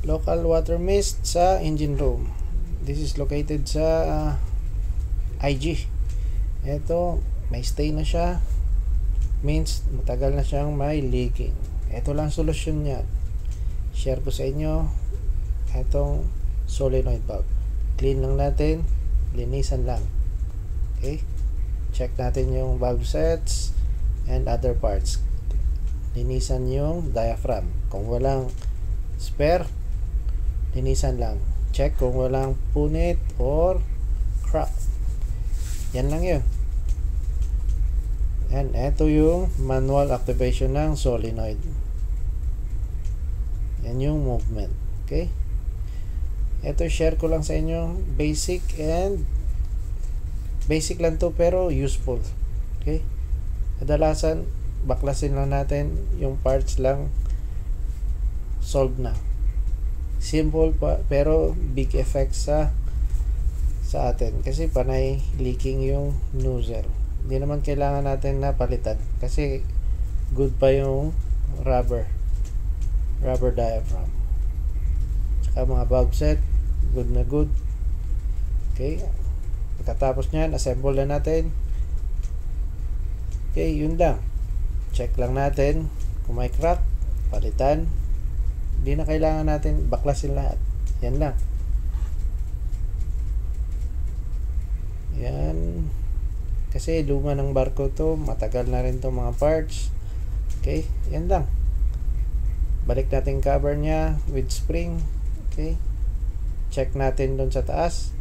local water mist sa engine room. This is located sa IG. Ito, may stay na siya, means matagal na siyang may leaking. Ito lang solusyon niya. Share ko sa inyo itong solenoid valve. Clean lang natin, linisan lang. Okay, check natin yung valve sets and other parts. Linisan yung diaphragm. Kung walang spare, linisan lang. Check kung walang punit or crack. Yan lang yun. And ito yung manual activation ng solenoid. Yan yung movement. Okay, ito share ko lang sa inyo, basic lang to pero useful. Okay, kadalasan baklasin lang natin yung parts lang, solve na. Simple pa pero big effect sa atin kasi panay leaking yung nozzle. Hindi naman kailangan natin na palitan kasi good pa yung rubber diaphragm. Saka mga valve set, good na good. Okay, pagkatapos nyan, assemble na natin. Okay, yun lang. Check lang natin kung may crack, palitan. Hindi na kailangan natin baklasin lahat. Yan lang. Yan. Kasi luma ng barko to, matagal na rin to mga parts. Okay, yan lang. Balik natin cover nya with spring. Okay, check natin doon sa taas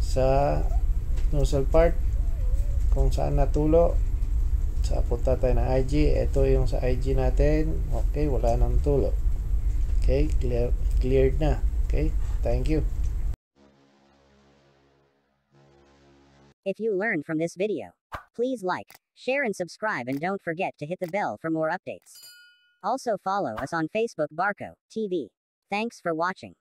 sa nozzle part kung saan natulo. Sa punta tayo ng IG. Ito yung sa IG natin. Okay, wala nang tulo. Okay, cleared na. Okay, thank you. If you learned from this video, please like, share and subscribe, and don't forget to hit the bell for more updates. Also follow us on Facebook Barco TV. Thanks for watching.